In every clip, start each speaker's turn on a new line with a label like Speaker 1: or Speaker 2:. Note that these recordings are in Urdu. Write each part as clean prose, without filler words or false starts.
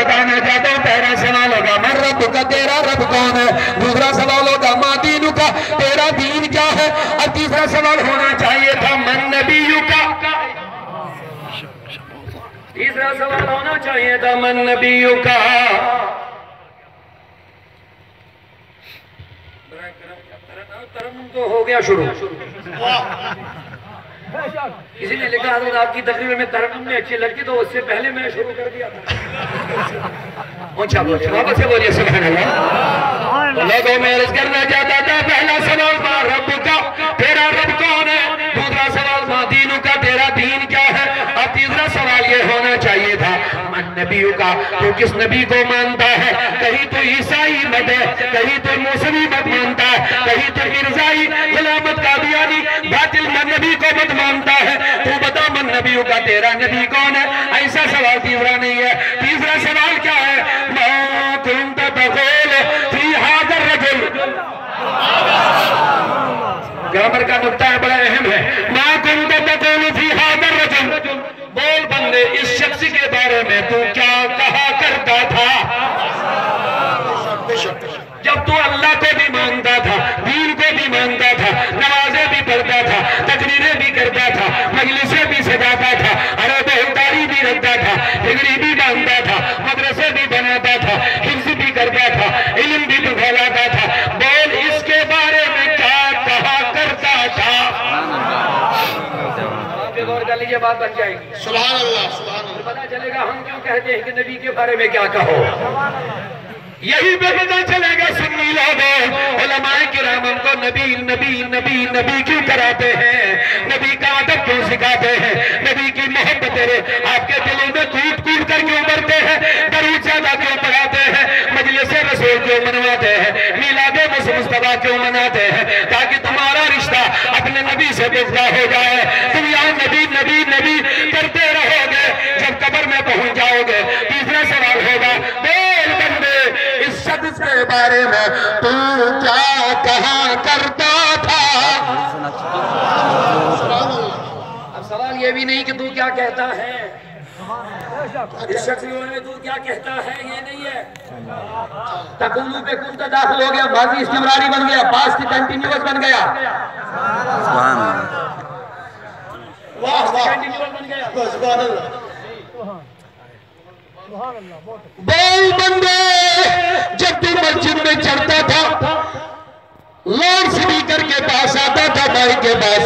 Speaker 1: بتانا چاہتا ہوں پہلا سوال ہوگا من ربک تیرا رب کون ہے، دوسرا سوال ہوگا ما دینک تیرا دین کیا ہے، اور تیسرا سوال ہونا چاہیے تھا من نبیک، تیسرا سوال ہونا چاہیے تھا من نبیک۔ ترنم تو ہو گیا شروع، کسی نے لکھا حضرت آپ کی تقریر میں ترنم میں اچھی لگتی تو اس سے پہلے میں شروع کر دیا تھا۔ اونچا بولیے، واپس سے بولیے سبحان اللہ۔ لوگوں میں عرض کرنا چاہتا تھا پہلا سوال ما ربک تیرا رب کون ہے، دوسرا سوال ما دینک تیرا دین کیا ہے، اور تیسرا سوال یہ ہونا چاہیے تھا من نبیک تو کس نبی کو مانتا ہے، کہیں تو عیسائی مت ہے، کہیں تو موسوی مت مانتا ہے، کہیں تو مرزائی غلامت قادیانی باطل من نبی کو مت مانتا ہے، تو بتا من نبیوں کا تیرا نبی کون ہے۔ ایسا سوال تیسرا نہیں ہے، تیسرا سوال کیا ہے، ما کنت تقول فی ھذا الرجل، گرامر کا نقطہ ہے بڑا اہم ہے، ما کنت تقول فی ھذا الرجل، بول بندے اس شخص کے بارے میں تو کیا کہا کرتا تھا، جب تو اللہ کو بھی مانتا تھا، دین کو بھی مانتا تھا، نمازیں بھی پڑھتا تھا، تقریریں بھی کرتا تھا، مجلسیں بھی سجاتا تھا، عرب احتاری بھی رکھتا تھا، ہجری بھی باندھتا تھا، مدرسے بھی بناتا تھا، حفظ بھی کرتا تھا، علم بھی پھیلاتا تھا، بول اس کے بارے میں کیا کہا کرتا تھا۔ آپ غور کر لیجئے بات بن جائے گی۔
Speaker 2: سبحان اللہ سبحان اللہ۔
Speaker 1: پتہ چلے گا ہم کیوں کہتے ہیں کہ نبی کے بارے میں کیا کہو، یہی پہ پتہ چلے گا سنی لوگوں علماء کرام ہم کو نبی نبی نبی نبی کیوں کراتے ہیں، نبی کا ادب کیوں سکھاتے ہیں، نبی کی محبت آپ کے دلوں میں کود کود کر کیوں بڑھتے ہیں، درود زیادہ کیوں پڑھاتے ہیں، مجلس رسول کیوں منواتے ہیں، میلاد مصطفیٰ کیوں مناتے ہیں، تاکہ تمہارا رشتہ اپنے نبی سے بزدہ ہو جائے، تم یہاں نبی نبی نبی کرتے رہو گے، جب قبر میں پہنچ جاؤ گے تیسرا سوال ہوگا بول بندے اس شخص کے بارے میں تو کیا کہا کرتا تھا۔ اب سوال یہ بھی نہیں کہ تو کیا کہتا ہے، اس شخص کے بارے میں تو کیا کہتا ہے یہ نہیں ہے، تقولو پہ کنتا داخل ہو گیا، ماضی استمراری بن گیا، پاسٹ کنٹینیوس بن گیا،
Speaker 2: سبحان اللہ واہ واہ سبحان اللہ۔
Speaker 1: بول بندے جب تو مسجد میں چڑھتا تھا لاؤڈ سپیکر کے پاس آتا تھا، مائک کے پاس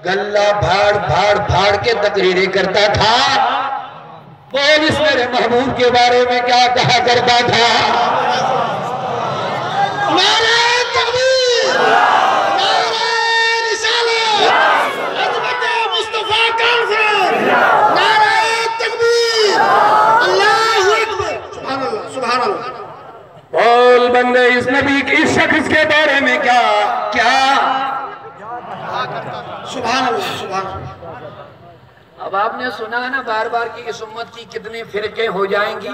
Speaker 1: گلہ بھاڑ بھاڑ بھاڑ کے تقریریں کرتا تھا، بول اس میرے محبوب کے بارے میں کیا کہا کرتا تھا۔ نعرہ تکبیر، نعرہ رسالت، عظمت مصطفیٰ کانفرنس، نعرہ تکبیر، اللہ اکبر،
Speaker 2: سبحان اللہ سبحان اللہ۔
Speaker 1: بول بندے اس نبی اس شخص کے بارے میں کیا
Speaker 2: سبحان اللہ سبحان اللہ۔
Speaker 1: اب آپ نے سنا نا بار بار کہ اس امت کی کتنی فرقیں ہو جائیں گی،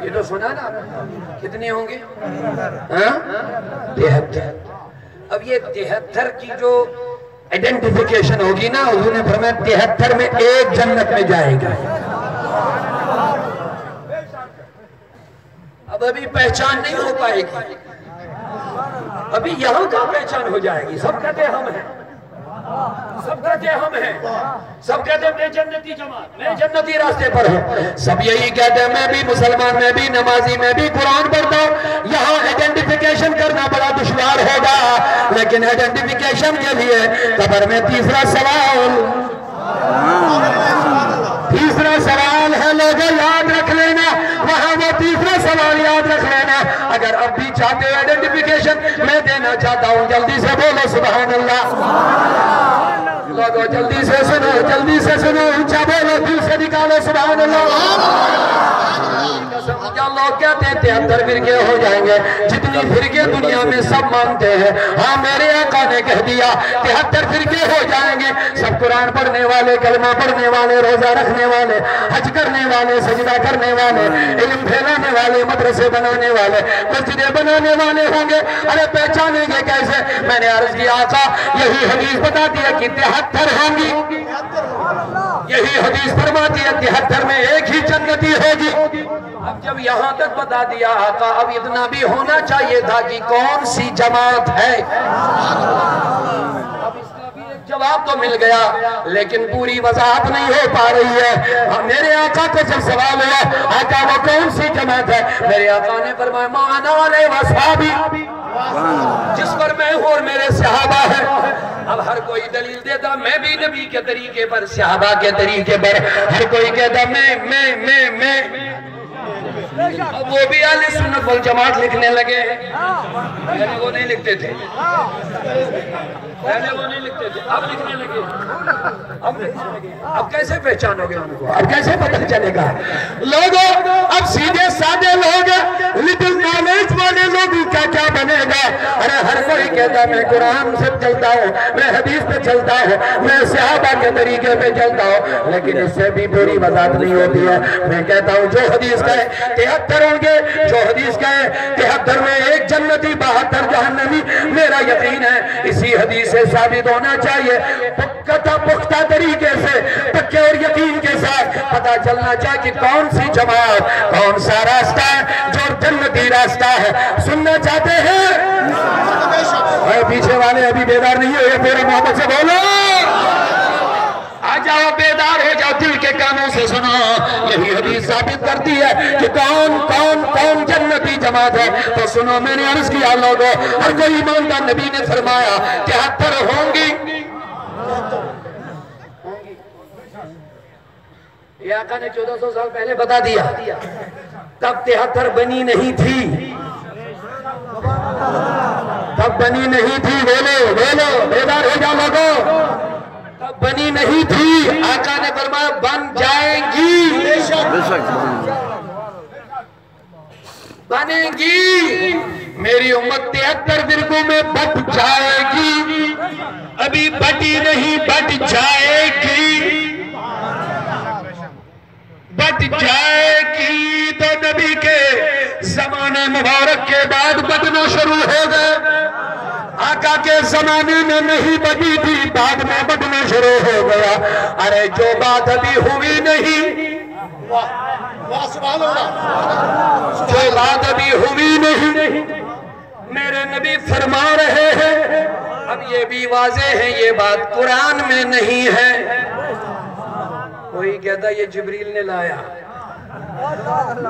Speaker 1: یہ تو سنا نا کتنی ہوں گے، 73۔ اب یہ 73 کی جو ایڈنٹیفیکیشن ہوگی نا، حضور نے فرمایا 73 میں ایک جنت میں جائے گا۔ اب ابھی پہچان نہیں ہو پائے گی، ابھی یہاں کا پہچان ہو جائے گی، سب کہتے ہم ہیں، سب کہتے ہم ہیں، سب کہتے میں جنتی جماعت، میں جنتی راستے پر ہوں، سب یہی کہتے ہیں میں بھی مسلمان، میں بھی نمازی، میں بھی قرآن پڑھتا ہوں۔ یہاں ایڈنٹیفیکیشن کرنا بڑا دشوار ہوگا، لیکن ایڈنٹیفیکیشن کے لیے قبر میں تیسرا سوال ہے، لوگوں یاد رکھ لینا، وہاں وہ تیسرا سوال یاد رکھ لینا۔ اگر اب بھی چاہتے ہو ایڈنٹیفیکیشن میں دینا چاہتا ہوں، جلدی سے بولو سبحان اللہ۔ لوگوں جلدی سے سنو، اونچا بولو، دل سے نکالو سبحان اللہ۔ کیا لوگ کہتے ہیں 73 فرقے ہو جائیں گے، جتنی فرقے دنیا میں سب مانتے ہیں، ہاں میرے آقا نے کہہ دیا 73 فرقے ہو جائیں گے، سب قرآن پڑھنے والے، کلمہ پڑھنے والے، روزہ رکھنے والے، حج کرنے والے، سجدہ کرنے والے، علم پھیلانے والے، مدرسے بنانے والے، مسجدیں بنانے والے ہوں گے۔ ارے پہچانیں گے کیسے؟ میں نے عرض کیا آقا یہی حدیث بتا دیا کہ 73 ہوں گی، یہی حدیث فرماتی ہے 73 میں ایک ہی جنتی ہوگی۔ اب جب یہاں تک بتا دیا آقا اب اتنا بھی ہونا چاہیے تھا کہ کون سی جماعت ہے. اب اس کا بھی ایک جواب تو مل گیا لیکن پوری وضاحت نہیں ہو پا رہی ہے. میرے آقا کو جب سوال ہوا آقا وہ کون سی جماعت ہے, میرے آقا نے فرمایا ما انا علیہ واصحابی, جس پر میں ہوں اور میرے صحابہ ہیں. اب ہر کوئی دلیل دیتا میں بھی نبی کے طریقے پر, صحابہ کے طریقے پر, ہر کوئی کہتا میں اب وہ بھی اہل سنت والجماعت لکھنے لگے. پہلے وہ نہیں لکھتے تھے, پہلے وہ نہیں لکھتے تھے, اب لکھنے لگے. اب کیسے پہچانو گے ان کو, اب کیسے پتہ چلے گا؟ لوگوں اب سیدھے سادے لوگ لٹل نالج والے لوگوں کا کیا بنے گا؟ ارے ہر کوئی کہتا میں قرآن سے چلتا ہوں, میں حدیث پہ چلتا ہوں, میں صحابہ کے طریقے پہ چلتا ہوں, لیکن اس سے بھی پوری وضاحت نہیں ہوتی ہے. میں کہتا ہوں جو حدیث کہے 73 ہوں گے, جو حدیث کہے 73 میں ایک جنتی 72 جہنمی, میرا یقین ہے اسی حدیث سے ثابت ہونا چاہیے. پختہ طریقے سے پکے اور یقین کے ساتھ پتا چلنا چاہیے کہ کون سی جماعت, کون سا راستہ ہے جو جنتی راستہ ہے. سننا چاہتے ہیں؟ پیچھے والے ابھی بیدار نہیں ہوئے, میرے محبت سے بولو, آ جاؤ بیدار ہو جاؤ, دل کے کانوں سے سنو. یہی حدیث ثابت کرتی ہے کہ کون کون کون جنتی جماعت ہے. تو سنو, میں نے عرض کیا لوگوں, ہر کوئی ایماندار نبی نے فرمایا 73 ہوں گی. یہ آقا نے 1400 سال پہلے بتا دیا, تب 73 بنی نہیں تھی, تب بنی نہیں تھی. بولو بولو, بیدار ہو جاؤ لوگوں, تب بنی نہیں تھی. آقا نے فرمایا بن جائیں گی, بنے گی. میری امت 73 فرقوں میں بٹ جائے گی, ابھی بٹی نہیں بٹ جائے گی, بٹ جائے گی. تو نبی کے زمانے مبارک کے بعد بٹنا شروع ہو گئے. آقا کے زمانے میں نہیں بٹی تھی, بعد میں بٹنا شروع ہو گیا. ارے جو بات ابھی ہوئی نہیں, جو بات ابھی ہوئی نہیں, میرے نبی فرما رہے ہیں. اب یہ بھی واضح ہے یہ بات قرآن میں نہیں ہے. کوئی کہتا یہ جبریل نے لایا,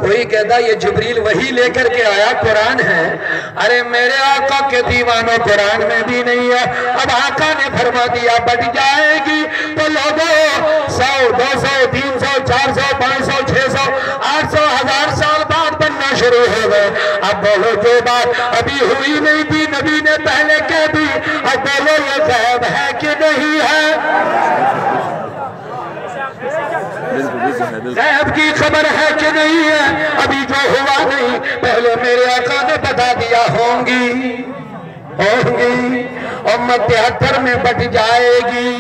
Speaker 1: کوئی کہتا یہ جبریل وہی لے کر کے آیا, قرآن ہے. ارے میرے آقا کے دیوانوں, قرآن میں بھی نہیں ہے. اب آقا نے فرما دیا بٹ جائے گی, تو لوگوں 100 200 300 400 500 600 800 1000 سال بعد بننا شروع ہو گئے. اب بولو جو بات ابھی ہوئی نہیں تھی نبی نے پہلے کہہ دی, اب بولو یہ غیب ہے کہ نہیں ہے؟ غیب کی خبر ہے کہ نہیں ہے؟ ابھی جو ہوا نہیں پہلے میرے آقا نے بتا دیا ہوں گی, ہوں گی. امت 73 میں بٹ جائے گی.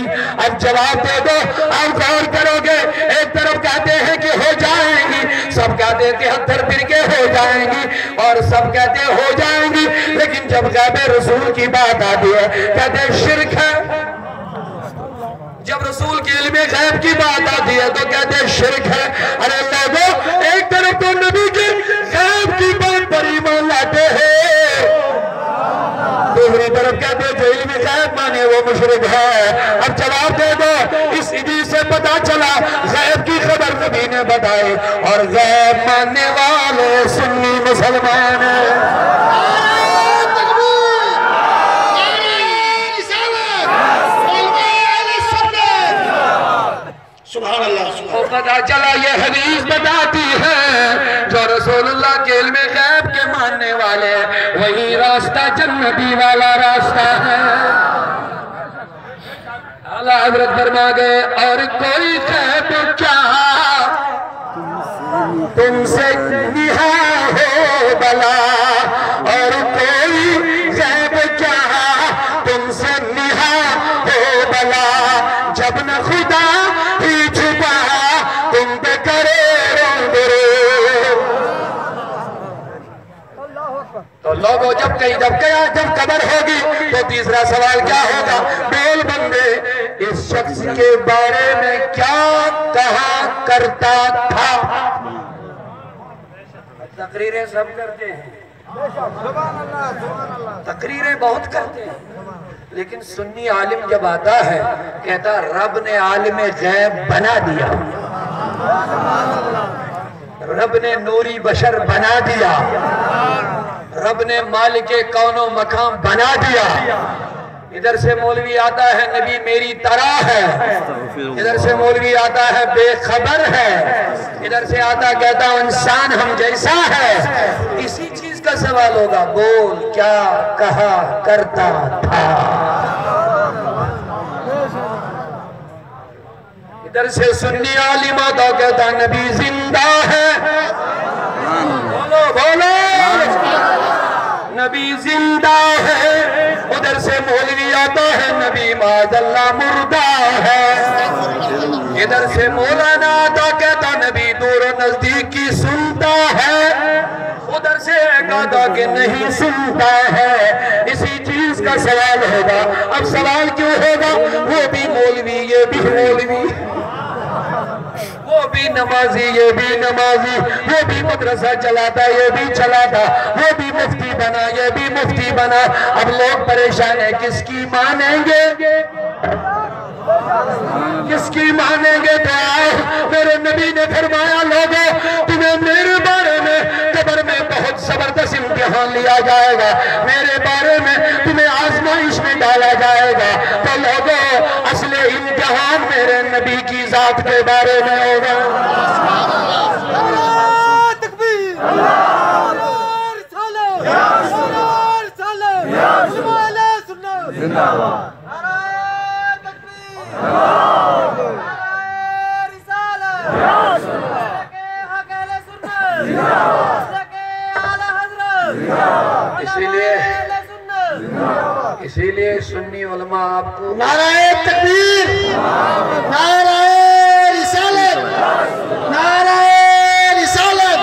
Speaker 1: اب جواب دے دو, آپ غور کرو گے. ایک طرف کہتے ہیں کہ ہو جائیں گی, سب کہتے 73 فرقے ہو جائیں گی, اور سب کہتے ہو جائیں گی. لیکن جب غیب رسول کی بات آتی ہے کہتے شرک ہے. جب رسول کی علم غیب کی بات آتی ہے تو کہتے ہیں شرک ہے. ارے لوگوں, ایک طرف تو نبی کی غیب کی بات پر ایمان لاتے ہیں, دوسری طرف کہتے ہیں جو علم غیب مانے وہ مشرک ہے. اب جواب دے دو, اس حدیث سے پتا چلا غیب کی خبر نبی نے بتائی, اور غیب ماننے والے سنی مسلمان ہیں.
Speaker 2: سبحان اللہ.
Speaker 1: پتا چلا یہ حدیث بتاتی ہے جو رسول اللہ کے علم غیب کے ماننے والے وہی راستہ جنتی والا راستہ ہے. اعلیٰ حضرت فرما گئے اور کوئی غیب کیا تم سے نہا ہو بلا, اور کوئی غیب کیا تم سے نہا ہو بلا, جب نہ خدا ہی چھپا تم پہ کرے رو. تو لوگوں جب قبر ہوگی تو تیسرا سوال کیا ہوگا؟ بول بندے, اس شخص کے بارے میں کیا کہا کرتا تھا؟ تقریریں سب کرتے ہیں، تقریریں بہت کرتے ہیں، لیکن سنی عالم جب آتا ہے کہتا رب نے عالم غیب بنا دیا، رب نے نوری بشر بنا دیا، رب نے مالک کون و مقام بنا دیا۔ ادھر سے مولوی آتا ہے نبی میری طرح ہے، ادھر سے مولوی آتا ہے بے خبر ہے، ادھر سے آتا کہتا انسان ہم جیسا ہے۔ اسی چیز کا سوال ہوگا، بول کیا کہا کرتا تھا۔ ادھر سے سنی عالم آتا کہتا نبی زندہ ہے، بولو بولو نبی زندہ ہے۔ ادھر سے مولوی آتا ہے نبی معاذ اللہ مردہ ہے۔ ادھر سے مولانا آتا کہتا نبی دور و نزدیک کی سنتا ہے، ادھر سے ایک آتا کہ نہیں سنتا ہے۔ اسی چیز کا سوال ہوگا۔ اب سوال کیوں ہوگا؟ وہ بھی مولوی یہ بھی مولوی، وہ بھی نمازی یہ بھی نمازی، وہ بھی مدرسہ چلاتا یہ بھی چلاتا، وہ بھی مفتی بنا یہ بھی مفتی بنا۔ اب لوگ پریشان ہیں کس کی مانیں گے، کس کی مانیں گے؟ تو آؤ، میرے نبی نے فرمایا لوگوں تمہیں میرے بارے میں قبر میں بہت زبردست امتحان لیا جائے گا، میرے بارے میں تمہیں آزمائش میں ڈالا جائے گا۔ تو لوگوں اصل امتحان میرے نبی کی ذات کے بارے میں ہوگا۔ اسی لیے سنی علماء آپ کو
Speaker 2: نعرہ تکبیر، نعرہ رسالت، نعرہ رسالت،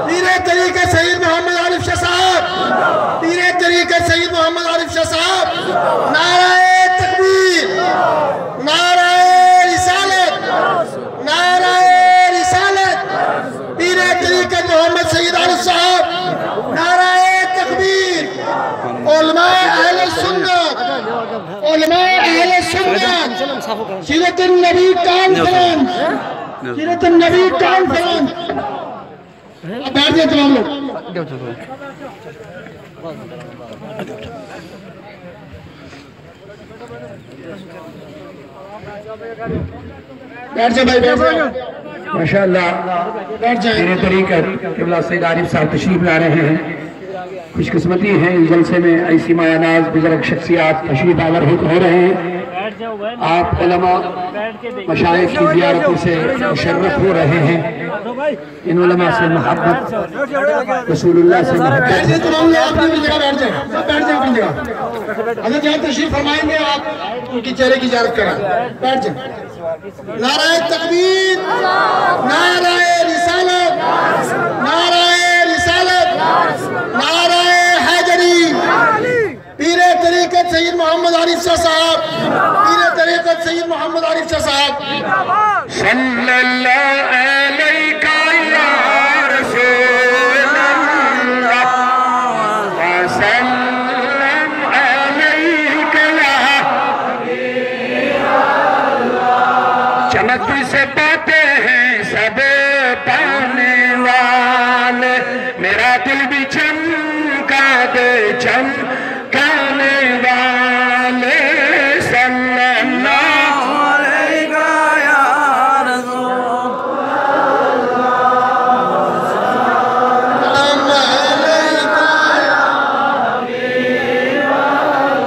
Speaker 2: پیر طریقت سید محمد عارف شاہ صاحب، پیر طریقت سید محمد عارف شاہ صاحب، نعرہ تکبیر، نعرہ رسالت، نعرہ رسالت، پیر طریقت محمد سید عارف صاحب، نعرہ تکبیر۔ علماء اہل سنت، علماء اہل سنت، سیرت النبی کانفرنس، سیرت النبی کانفرنس۔ اب بیٹھ جائے تمام لوگ، بیٹھ جائے بھائی، بیٹھ جائے
Speaker 1: ماشاءاللہ۔
Speaker 2: بیٹھ جائے۔
Speaker 1: میرے طریقت قبلہ سید عارف صاحب تشریف لا رہے ہیں، خوش قسمتی ہیں اس جلسے میں ایسی مایہ ناز بزرگ شخصیات تشریف آور ہو رہے ہیں۔ آپ علماء مشائخ کی زیارتوں سے مشرف ہو رہے ہیں، ان علماء سے محبت، رسول اللہ سے محبت۔
Speaker 2: بیٹھ جائے تمام لوگ، آپ اپنی جگہ بیٹھ جائیں، سب بیٹھ جائیں اپنی جگہ۔ حضرت جہاں تشریف فرمائیں گے آپ ان کی چہرے کی زیارت کریں، بیٹھ جائیں۔ نعرہ تکبیر، نعرہ رسالت، نعرہ رسالت، نعرہ حیدری، پیر طریقت سید محمد عارف شاہ صاحب، پیر طریقت سید محمد عارف شاہ صاحب۔
Speaker 1: صلی اللہ علیہ یا رسول اللہ وسلم علیک یا چمک سے پاتے ہیں سب پانے والے، میرا دل بھی چمکا دے چمکانے والے، صلی اللہ علیہ یا رسول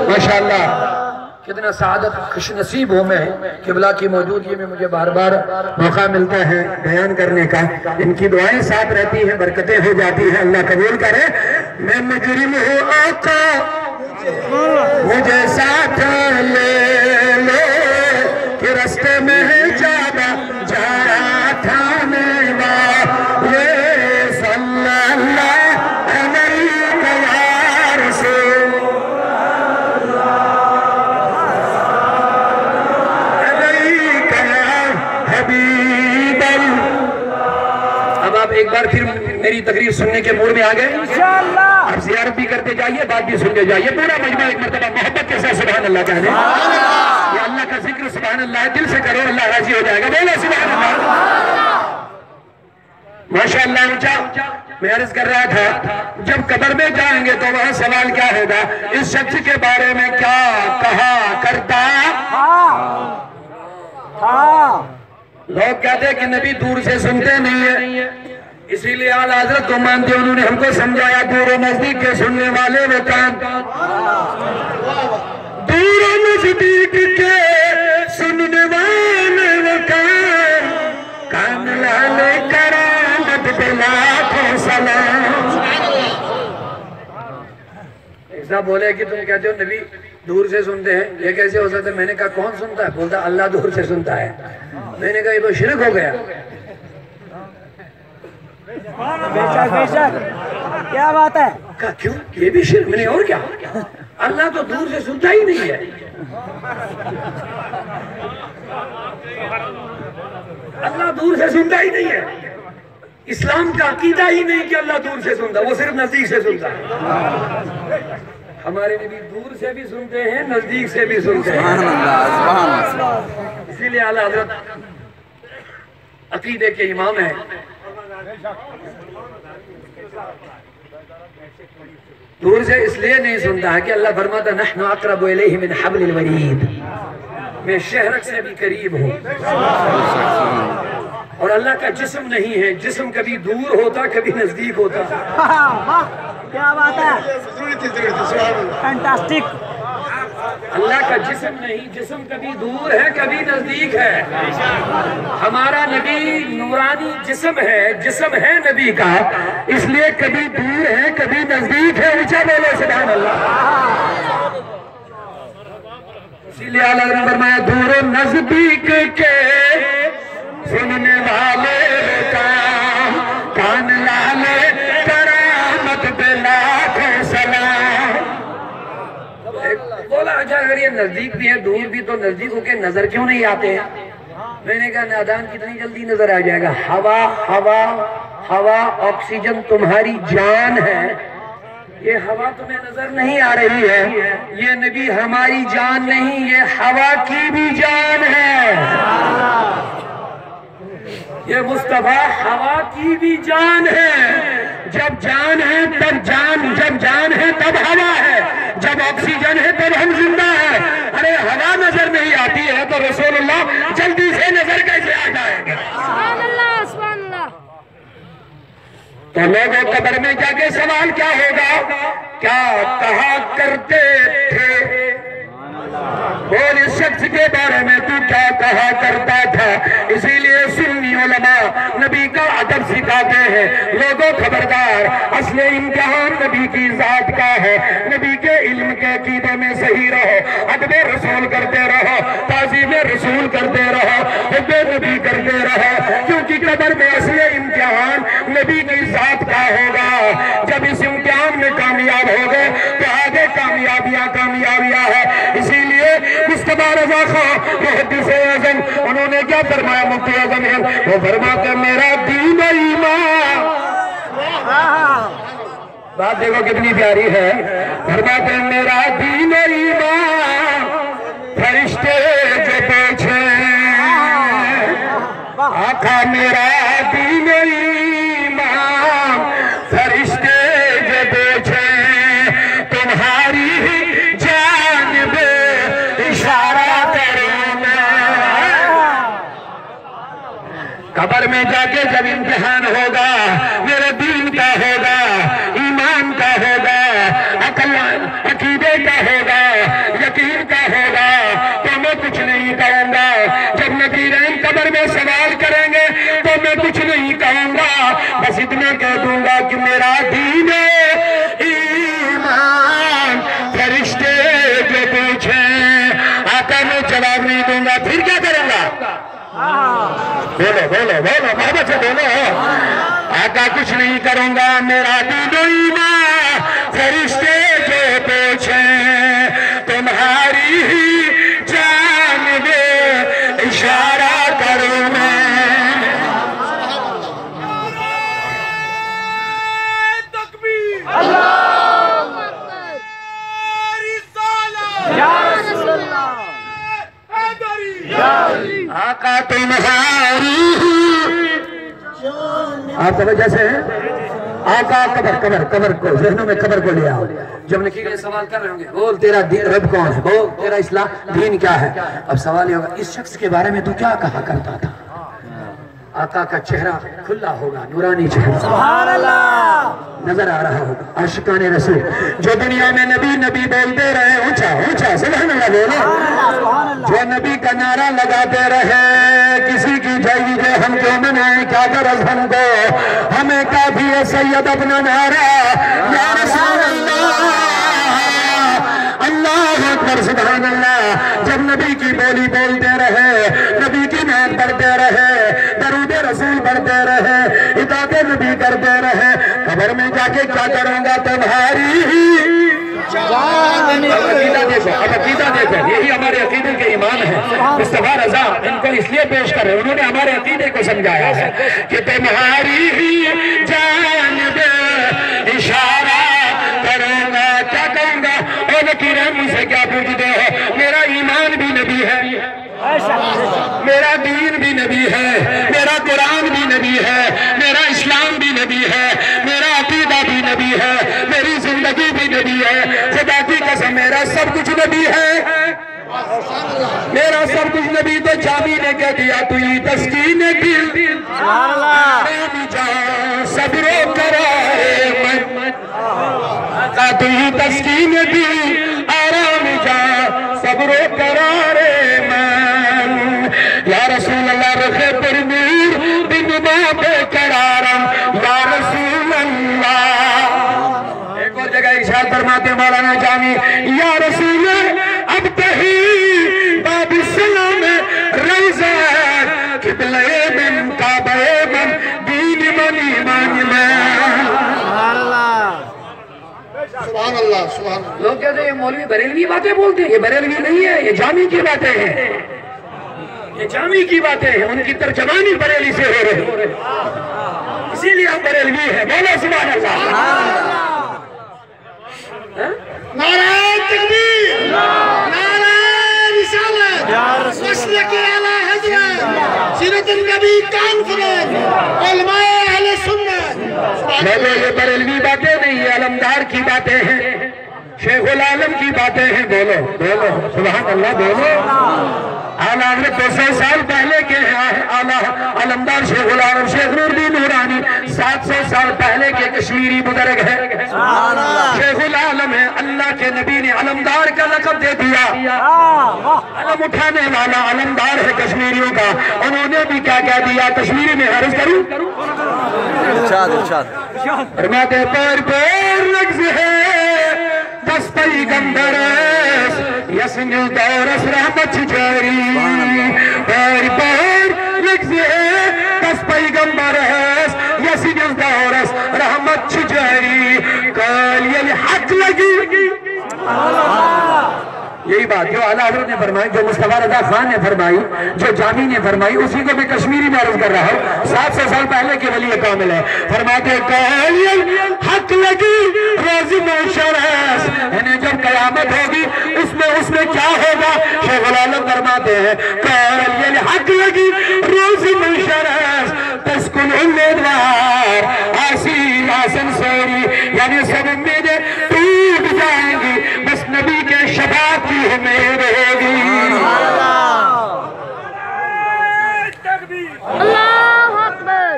Speaker 1: ماشاءاللہ۔ کتنا سعادت خوش نصیب ہوں میں، قبلہ کی موجودگی میں مجھے بار بار موقع ملتا ہے بیان کرنے کا، ان کی دعائیں ساتھ رہتی ہیں، برکتیں ہو جاتی ہیں، اللہ قبول کرے۔ میں مجرم ہوں آقا مجھے ساتھ لے لے، کہ رستے میں زیادہ جا تھانے والے، صلی اللہ علیہ یا رسول آپ ایک بار پھر میری تقریر سننے کے موڈ میں آ گئے انشاءاللہ. آپ زیارت بھی کرتے جائیے، بات بھی سنتے جائیے. پورا مجمع ایک مرتبہ محبت کے ساتھ سبحان اللہ کہہ دیں. یہ اللہ کا ذکر سبحان اللہ دل سے کرو، اللہ راضی ہو جائے گا. بولو سبحان اللہ. ماشاءاللہ اونچا. میں عرض کر رہا تھا جب قبر میں جائیں گے تو وہاں سوال کیا ہوگا؟ اس شخص کے بارے میں کیا کہا کرتا. لوگ کہتے ہیں کہ نبی دور سے سنتے نہیں ہیں، اسی لیے اعلیٰ حضرت کو مانتے. انہوں نے ہم کو سمجھایا دور و نزدیک کے سننے والے وہ کان، دور و نزدیک کے سننے والے وہ کان، کان لالے کرامت پہ لاکھوں سلام. ایسا بولے کہ تم کہتے ہو نبی دور سے سنتے ہیں، یہ کیسے ہو سکتا ہے؟ میں نے کہا کون سنتا ہے؟ بولتا اللہ دور سے سنتا ہے. میں نے کہا یہ تو شرک ہو گیا.
Speaker 3: بے شک کیا بات ہے.
Speaker 1: کہا کیوں؟ یہ بھی شرک نہیں اور کیا؟ اللہ تو دور سے سنتا ہی نہیں ہے. اللہ دور سے سنتا ہی نہیں ہے. اسلام کا عقیدہ ہی نہیں کہ اللہ دور سے سنتا، وہ صرف نزدیک سے سنتا ہے. ہمارے نبی دور سے بھی سنتے ہیں، نزدیک سے بھی سنتے ہیں. اسی لیے اعلیٰ حضرت عقیدے کے امام ہیں. دور سے اس لیے نہیں سنتا ہے کہ اللہ فرماتا نحن اقرب الیہ من حبل الورید، میں شہرک سے بھی قریب ہوں. اور اللہ کا جسم نہیں ہے، جسم کبھی دور ہوتا کبھی نزدیک ہوتا.
Speaker 3: کیا بات ہے، فینٹاسٹک.
Speaker 1: اللہ کا جسم نہیں، جسم کبھی دور ہے کبھی نزدیک ہے. ہمارا نبی نورانی جسم ہے، جسم ہے نبی کا، اس لیے کبھی دور ہے کبھی نزدیک ہے. اونچا بولو سبحان اللہ. اسی لیے اعلیٰ نے فرمایا دور و نزدیک کے سننے والے کام، کان لالے کرامت پہ لاکھوں سلام. بولا اچھا اگر یہ نزدیک بھی ہے دور بھی تو نزدیک ہو کے نظر کیوں نہیں آتے ہیں؟ میں نے کہا نادان کتنی جلدی نظر آ جائے گا. ہوا ہوا ہوا آکسیجن تمہاری جان ہے، یہ ہوا تمہیں نظر نہیں آ رہی ہے. یہ نبی ہماری جان نہیں، یہ ہوا کی بھی جان ہے. یہ مصطفیٰ ہوا کی بھی جان ہے. جب جان ہے تب جان، جب جان ہے تب ہوا ہے، جب آکسیجن ہے تب ہم زندہ ہیں. ارے ہوا نظر نہیں آتی ہے تو رسول اللہ جلدی سے نظر کیسے آ جائیں گے؟
Speaker 3: سبحان اللہ سبحان اللہ.
Speaker 1: تو لوگوں قبر میں جا کے سوال کیا ہوگا؟ کیا کہا کرتے تھے؟ اور اس شخص کے بارے میں تو کیا کہا کرتا تھا؟ اسی لیے سنی علماء نبی کا ادب سکھاتے ہیں. لوگوں خبردار، اصل امتحان نبی کی ذات کا ہے. نبی کے علم کے عقیدے میں صحیح رہو، ادب رسول کرتے رہو، تعظیم رسول کرتے رہو، حب نبی کرتے رہو، کیونکہ قبر میں اصل امتحان نبی کی ذات کا ہوگا. جب اس امتحان میں کامیاب ہو گئے تو آگے کامیابیاں ہے. اسی لیے مصطفیٰ رضا خان محدث اعظم انہوں نے کیا فرمایا؟ مفتی اعظم ہیں وہ فرماتے میرا دین و ایمان. بات دیکھو کتنی پیاری ہے. فرماتے میرا دین و ایمان فرشتے جو پوچھیں، آقا میرا دین و ایمان فرشتے جو پوچھیں، تمہاری جانب اشارہ کروں میں. قبر میں جا کے جب امتحان ہوگا میرے دین کا ہوگا، ایمان کا ہوگا، عقل عقیدے کا ہوگا، یقین کا ہوگا، تو میں کچھ نہیں کہوں گا. جب نکیرین قبر میں سوال کریں گے تو میں کچھ نہیں کہوں گا، بس اتنا کہہ دوں گا کہ میرا دین ایمان فرشتے جو پوچھیں. آقا میں جواب نہیں دوں گا، پھر کیا کروں گا؟ بولو بولو بولو محبت سے بولو. آقا کچھ نہیں کروں گا، میرا دین و ایمان فرشتے جو پوچھیں، تمہاری ہی جانب اشارہ کروں میں. آپ توجہ سے ہیں؟ آقا قبر کو ذہنوں میں قبر کو لے آؤ. جب نکی کے سوال کر رہے ہوں گے بول تیرا رب کون ہے, بول تیرا اسلام دین کیا ہے. اب سوال یہ ہوگا اس شخص کے بارے میں تو کیا کہا کرتا تھا. آقا کا چہرہ کھلا ہوگا, نورانی چہرہ
Speaker 3: سبحان اللہ
Speaker 1: نظر آ رہا ہوگا. عاشقان رسول جو دنیا میں نبی نبی بولتے رہے, اونچا سبحان اللہ بولو, جو نبی کا نعرہ لگاتے رہے, کسی کی جائیدی دے ہم کیوں منائیں, کیا غرض ہم کو, ہمیں کافی ہے سید اپنا نعرہ یا رسول اللہ, اللہ اکبر سبحان اللہ. جب نبی کی بولی بولتے رہے, نبی کی نعت پڑھتے رہے, درود رسول پڑھتے رہے, اطاعت نبی کرتے رہے, قبر میں جا کے کیا کروں گا تمہاری اب عقیدہ دیکھو, یہی ہمارے عقیدے کے ایمان ہے. مصطفیٰ رضا ان کو اس لیے پیش کر رہے, انہوں نے ہمارے عقیدے کو سمجھایا ہے کہ تمہاری جانب اشارہ کروں گا, کیا کہوں گا, اے نکیر مجھ سے کیا پوچھتے ہو, میرا ایمان بھی نبی ہے, میرا دین بھی نبی ہے, میرا قرآن بھی نبی ہے, میرا اسلام بھی نبی ہے, میرا عقیدہ بھی نبی ہے, میری زندگی بھی نبی ہے, خدا کی قسم میرا سب کچھ نبی ہے, میرا سب کچھ نبی. تو جامی نے کہہ دیا تو یہ تسکین دل آرام جان صبر و قرار من, تو یہ تسکین دل آرام جان صبر و قرار من. یا رسول اللہ رخ پر نور بن باب قرارم یا رسول اللہ. ایک اور جگہ ارشاد فرماتے مولانا جامی, یا رسول اب کہیں باب السلام روزہ قبلہ من کعبہ من دین من ایمان من.
Speaker 2: سبحان اللہ سبحان اللہ.
Speaker 1: لوگ کہتے ہیں یہ مولوی بریلوی باتیں بولتے ہیں, یہ بریلوی نہیں ہے, یہ جامی کی باتیں ہیں, یہ جامی کی باتیں ہیں, ان کی ترجمانی بریلی سے ہو رہی, اسی لیے ہم بریلوی ہیں. بولو سبحان اللہ.
Speaker 2: نعرہ تکبیر, نعرہ رسالت, مسلک اعلی حضرت, سیرت النبی کانفرنس, علماء اہل سنت.
Speaker 1: بولو یہ بریلوی باتیں نہیں, یہ علمدار کی باتیں ہیں, شیخ العالم کی باتیں ہیں. بولو سبحان اللہ بولو. اعلیٰ حضرت 200 سال پہلے کے اعلیٰ علمدار شیخ العالم شیخ نورالدین نورانی 700 سال پہلے کے کشمیری بزرگ ہیں, شیخ العالم ہے. اللہ کے نبی نے علمدار کا لقب دے دیا, علم اٹھانے والا علمدار ہے کشمیریوں کا. انہوں نے بھی کیا کہہ دیا کشمیری میں, عرض کروں فرماتے پیر پیر لگز ہے دس پیغمبرس یسنل دورس رحمت جاری, پیر پیر لگز ہے دس پیغمبرس یسنل دورس رحمت جاری, کال یہ حق لگی. یہی بات جو اعلیٰ حضرت نے فرمائی, جو مصطفیٰ رضا خان نے فرمائی, جو جامی نے فرمائی, اسی کو میں کشمیری میں عرض کر رہا ہوں. 700 سال پہلے کے ولی کامل ہے. فرماتے کال حق لگی روز محشرس, یعنی جب قیامت ہوگی اس میں کیا ہوگا. شیخ العالم فرماتے ہیں کال حق لگی روز محشرس تسکن امیدوار آسین آسن سوری, یعنی سب امیدیں ٹوٹ جائیں گی, بس نبی کے شفاعت کی امید ہوگی.
Speaker 4: اللہ اکبر,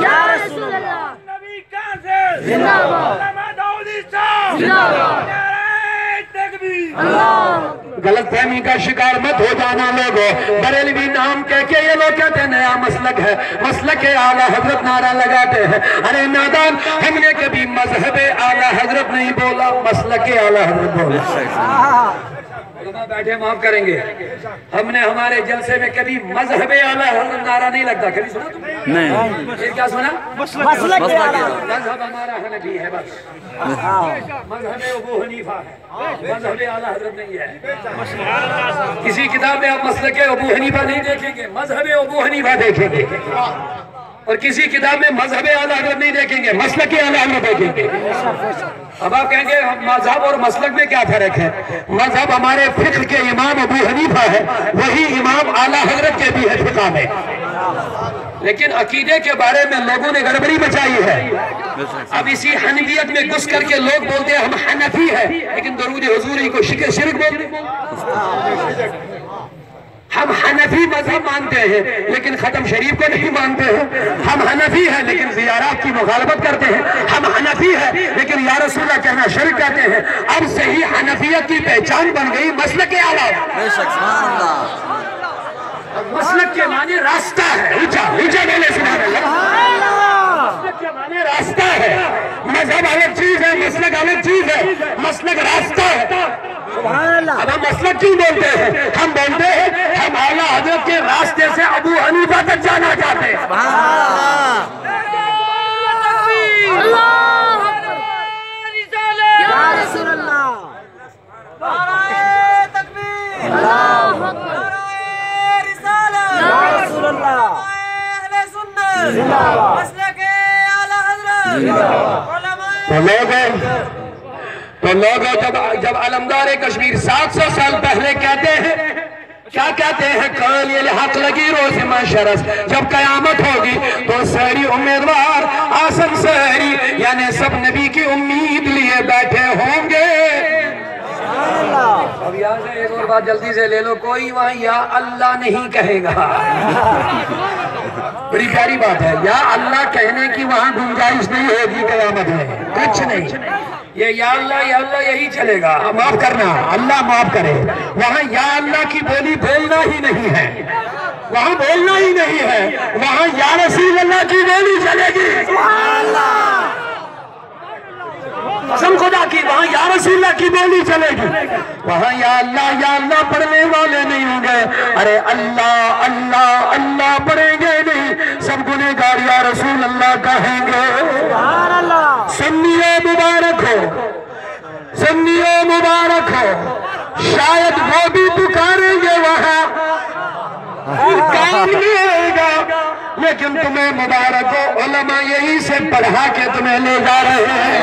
Speaker 4: یا رسول اللہ, نبی کاظم زندہ باد, علماء داؤدی صاحب زندہ باد,
Speaker 1: غلط فہمی کا شکار مت ہو جانا لوگوں. بریلوی نام کہہ کے یہ لوگ کہتے ہیں نیا مسلک ہے, مسلک اعلیٰ حضرت نعرہ لگاتے ہیں. ارے نادان, ہم نے کبھی مذہب اعلیٰ حضرت نہیں بولا, مسلک اعلیٰ حضرت بولا. علماء بیٹھے معاف کریں گے, ہم نے ہمارے جلسے میں کبھی مذہب اعلیٰ حضرت نعرہ نہیں لگتا. کبھی سنا تم نے؟ نہیں. پھر کیا سنا؟
Speaker 3: مسلک
Speaker 1: مذہب ہمارا حنفی ہے بس, مذہب ابو حنیفہ ہے, مذہب اعلیٰ حضرت نہیں ہے. کسی کتاب میں آپ مسلک ابو حنیفہ نہیں دیکھیں گے, مذہب ابو حنیفہ دیکھیں گے. اور کسی کتاب میں مذہب اعلیٰ حضرت نہیں دیکھیں گے, مسلک اعلیٰ حضرت دیکھیں گے. اب آپ کہیں گے مذہب اور مسلک میں کیا فرق ہے؟ مذہب ہمارے فقہ کے امام ابو حنیفہ ہے, وہی امام اعلیٰ حضرت کے بھی ہے فقہ میں. لیکن عقیدے کے بارے میں لوگوں نے گڑبڑی مچائی ہے. اب اسی حنفیت میں گھس کر کے لوگ بولتے ہیں ہم حنفی ہیں، لیکن درود حضور ہی کو شرک بولتے ہیں. ہم حنفی مذہب مانتے ہیں لیکن ختم شریف کو نہیں مانتے ہیں. ہم حنفی ہیں لیکن زیارات کی مخالفت کرتے ہیں. ہم حنفی ہیں لیکن یا رسول اللہ کہنا شرک کہتے ہیں. اب صحیح حنفیت کی پہچان بن گئی مسلک اعلیٰ. مسلک کے معنی راستہ ہے. اونچا بولے سبحان اللہ. مسلک کے معنی راستہ ہے. مذہب الگ چیز ہے، مسلک الگ چیز ہے. مسلک راستہ ہے. اب ہم مسلک کیوں بولتے ہیں؟ ہم بولتے ہیں ہم اعلیٰ حضرت کے راستے سے ابو حنیفہ تک جانا چاہتے ہیں.
Speaker 4: یا رسول اللہ.
Speaker 1: تو لوگ جب علمدار کشمیر 700 سال پہلے کہتے ہیں، کیا کہتے ہیں؟ قال یہ حق لگی روز محشرس، جب قیامت ہوگی تو سہری امیدوار آسن سہری یعنی سب نبی کی امید لیے بیٹھے ہوں گے. اب یہاں سے ایک اور بات جلدی سے لے لو، کوئی وہاں یا اللہ نہیں کہے گا. بڑی پیاری بات ہے. یا اللہ کہنے کی وہاں گنجائش نہیں ہوگی قیامت میں، کچھ نہیں. یہ یا اللہ یہی چلے گا. معاف کرنا، اللہ معاف کرے. وہاں یا اللہ کی بولی بولنا ہی نہیں ہے، وہاں بولنا ہی نہیں ہے. وہاں یا رسول اللہ کی بولی چلے گی. قسم خدا کی وہاں یا رسول اللہ کی بولی چلے گی. وہاں یا اللہ پڑھنے والے نہیں ہوں گے. ارے اللہ اللہ اللہ پڑھیں گے نہیں، سب گنہگار یا رسول اللہ کہیں گے. سنیو مبارک ہو، سنیو مبارک ہو. شاید وہ بھی پکاریں گے وہاں، کام نہیں ہوئے گا، لیکن تمہیں مبارک ہو. علماء یہی سے پڑھا کے تمہیں لے جا رہے ہیں.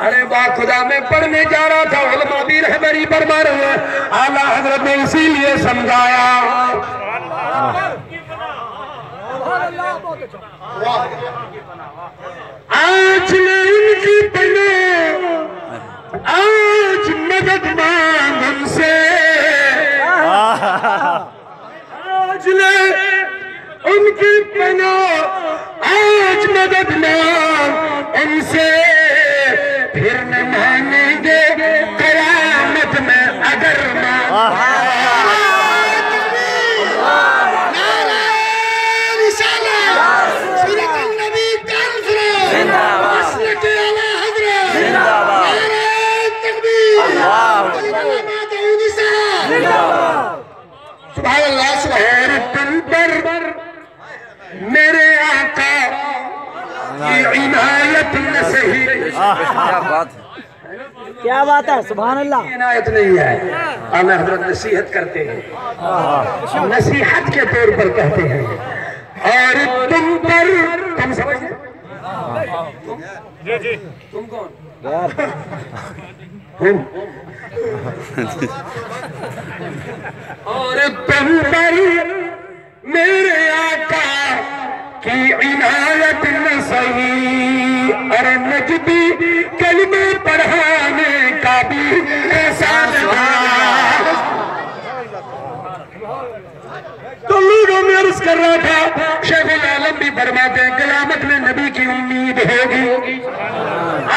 Speaker 1: ارے با خدا میں پڑھنے جا رہا تھا، علماء بھی رہبری فرما رہے ہیں. اعلیٰ حضرت نے اسی لیے سمجھایا. آج میں ان کی پناہ، آج مدد مانگ ان سے. آج لے ان کی پناہ، آج مدد مانگ ان سے. پھر نہ مانیں گے قیامت میں اگر سبحان اللہ. سبحان تن پر میرے آقا کی عنایت نصیحت.
Speaker 3: کیا بات ہے، سبحان اللہ.
Speaker 1: عنایت نہیں ہے، اعلیٰ حضرت نصیحت کرتے ہیں، نصیحت کے طور پر کہتے ہیں. اور تم پر، تم سمجھیں تم کون؟ اور تم پر میرے آقا کی عنایت نصیحت. ارے نجدی کلمہ پڑھانے کا بھی احسان ہے. تو لوگوں میں عرض کر رہا تھا، شیخ العالم بھی فرماتے ہیں قیامت میں نبی کی امید ہوگی،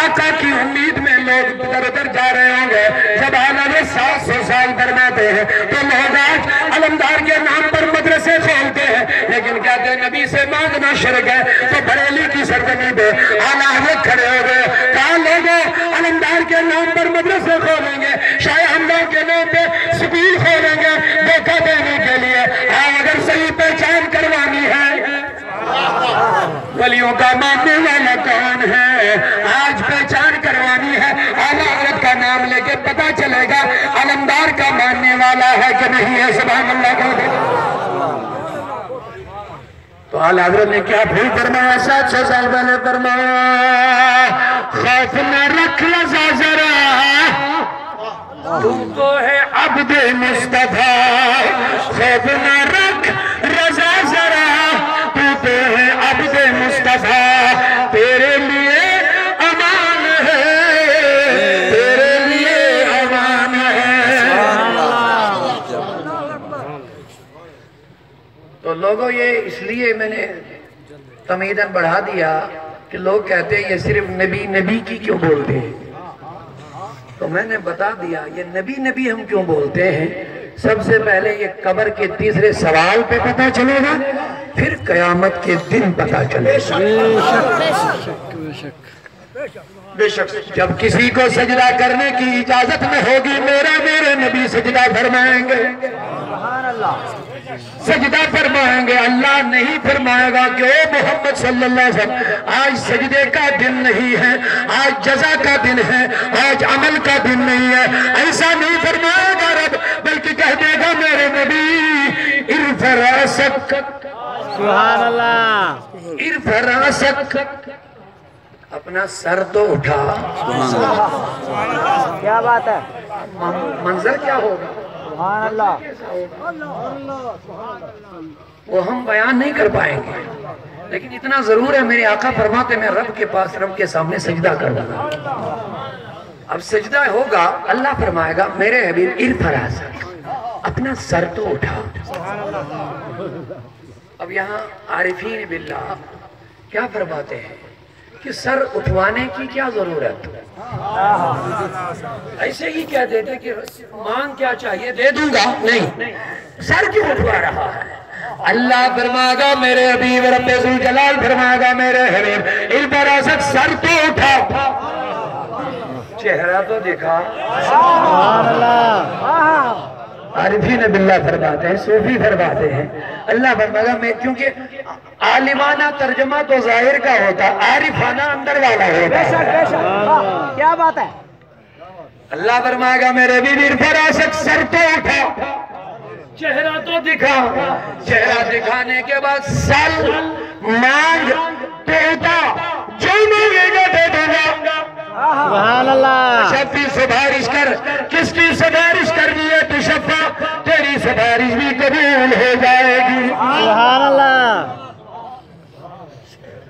Speaker 1: آقا کی امید میں لوگ ادھر ادھر جا رہے ہوں گے. جب آنے 700 سال فرماتے ہیں تو لوگ آج علمدار کے نام پر مدرسے کھولتے ہیں، لیکن کہتے ہیں نبی سے مانگنا شرک ہے. تو بریلی کی سرزمین پہ اعلیٰ حضرت کھڑے ہو گئے، کہا لوگوں علمدار کے نام پر مدرسے کھولیں گے، شاہ حمدان کے نام پہ سکول کھولیں گے دھوکہ دینے کے لیے. اگر صحیح پہچان کروانی ہے ولیوں کا ماننے والا کون ہے، آج پہچان کروانی ہے، اعلیٰ حضرت کا نام لے کے پتا چلے گا علمدار کا ماننے والا ہے کہ نہیں ہے. سبحان اللہ. تو آل حضرت نے کیا پھر فرمایا 700 سال پہلے فرمایا خوف نہ رکھ لذا ذرا تم تو ہے عبد مصطفیٰ خوف نہ رکھ رضا ذرا تو ہے عبد مصطفیٰ تیرے لیے امان ہے تیرے لیے امان ہے. تو لوگوں یہ اس لیے میں نے تمہیداً بڑھا دیا کہ لوگ کہتے ہیں یہ صرف نبی نبی کی کیوں بولتے ہیں. تو میں نے بتا دیا یہ نبی نبی ہم کیوں بولتے ہیں. سب سے پہلے یہ قبر کے تیسرے سوال پہ پتہ چلے گا پھر قیامت کے دن پتہ چلے گا. بے شک جب کسی کو سجدہ کرنے کی اجازت میں ہوگی میرے نبی سجدہ فرمائیں گے سجدہ فرمائیں گے. اللہ نہیں فرمائے گا کہ اے محمد صلی اللہ علیہ وسلم آج سجدے کا دن نہیں ہے آج جزا کا دن ہے آج عمل کا دن نہیں ہے. ایسا نہیں فرمائے گا رب بلکہ کہہ دے گا میرے نبی ارفع راسک
Speaker 3: سبحان اللہ
Speaker 1: ارفع راسک اپنا سر تو اٹھا.
Speaker 3: کیا بات ہے
Speaker 1: منظر کیا ہوگا
Speaker 3: سبحان اللہ
Speaker 1: وہ ہم بیان نہیں کر پائیں گے لیکن اتنا ضرور ہے میرے آقا فرماتے میں رب کے پاس رب کے سامنے سجدہ کروں گا. اب سجدہ ہوگا اللہ فرمائے گا میرے حبیب ارفع راسک اپنا سر تو اٹھا. اب یہاں عارفین باللہ کیا فرماتے ہیں کہ سر اٹھوانے کی کیا ضرورت. ایسے ہی کہہ دیتے کہ مانگ کیا چاہیے دے دوں گا نہیں سر کیوں اٹھوا رہا ہے. اللہ فرمائے گا میرے حبیب رب ذوالجلال فرمائے گا میرے حبیب ارفع راسک سر تو اٹھا چہرہ تو دکھا.
Speaker 3: سبحان اللہ
Speaker 1: عارفین باللہ فرماتے ہیں صوفی فرماتے ہیں اللہ فرمائے گا میں کیونکہ عالمانہ ترجمہ تو ظاہر کا ہوتا عارفانہ اندر والا ہوتا.
Speaker 3: بے شک کیا بات ہے.
Speaker 1: اللہ فرمائے گا میرے بیوی ارفع راسک سر تو اٹھا چہرہ تو دکھا. چہرہ دکھانے کے بعد سل مانگ توتا جو مانگے گا دے دوں گا.
Speaker 3: سبحان اللہ
Speaker 1: شفی سفارش کر کس کی سفارش کرنی ہے تو شفا تیری سفارش بھی قبول ہو جائے گی.
Speaker 3: سبحان اللہ.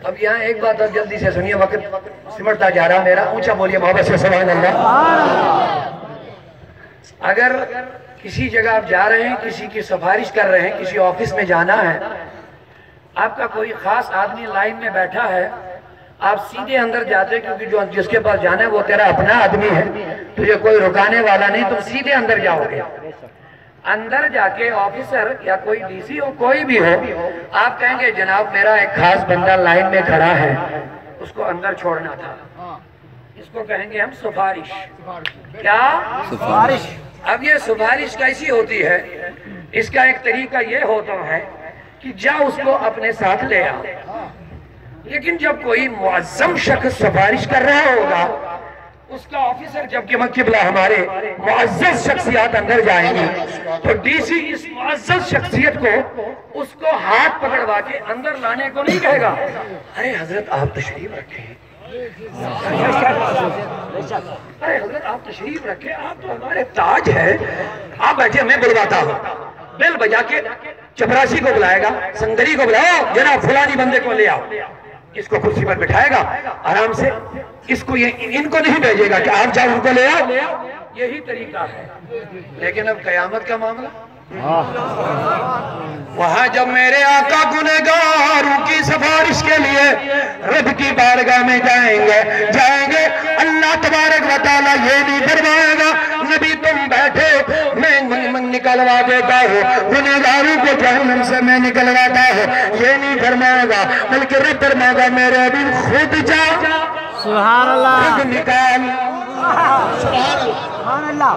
Speaker 1: اب یہاں ایک بات اب جلدی سے سنیے وقت سمٹتا جا رہا میرا اونچا بولیے محبت سے سبحان اللہ. اگر کسی جگہ آپ جا رہے ہیں کسی کی سفارش کر رہے ہیں کسی آفس میں جانا ہے آپ کا کوئی خاص آدمی لائن میں بیٹھا ہے آپ سیدھے اندر جاتے کیونکہ جس کے پاس جانا ہے وہ تیرا اپنا آدمی ہے تجھے کوئی رکانے والا نہیں تم سیدھے اندر جاؤ گے. اندر جا کے آفیسر یا کوئی ڈی سی ہو کوئی بھی ہو آپ کہیں گے جناب میرا ایک خاص بندہ لائن میں کھڑا ہے اس کو اندر چھوڑنا تھا. اس کو کہیں گے ہم سفارش. کیا
Speaker 3: سفارش.
Speaker 1: اب یہ سفارش کیسی ہوتی ہے اس کا ایک طریقہ یہ ہوتا ہے کہ جا اس کو اپنے ساتھ لے آ. لیکن جب کوئی معظم شخص سفارش کر رہا ہوگا اس کا آفیسر جب کہ قبلہ ہمارے معزز شخصیات اندر جائیں گے تو ڈی سی اس معزز شخصیت کو اس کو ہاتھ پکڑوا کے اندر لانے کو نہیں کہے گا ارے حضرت آپ تشریف رکھیں ارے حضرت آپ تشریف رکھیں آپ تو ہمارے تاج ہے آپ بیٹھے میں بلواتا ہوں. بیل بجا کے چپراسی کو بلائے گا سنگری کو بلاؤ جناب فلانی بندے کو لے آؤ اس کو کرسی پر بٹھائے گا آرام سے اس کو ان کو نہیں بھیجے گا کہ آپ جاؤ ان کو لے آؤ. یہی طریقہ ہے. لیکن اب قیامت کا معاملہ وہاں جب میرے آقا گنہگاروں کی سفارش کے لیے رب کی بارگاہ میں جائیں گے اللہ تبارک و تعالیٰ یہ نہیں فرمائے گا نبی تم بیٹھے میں نکلوا دیتا ہوں گنہگاروں کو جہنم سے میں نکلواتا ہوں یہ نہیں فرمائے گا بلکہ رب فرمائے گا میرے ابھی خود جا
Speaker 3: سبحان اللہ
Speaker 1: خود نکال
Speaker 3: سبحان اللہ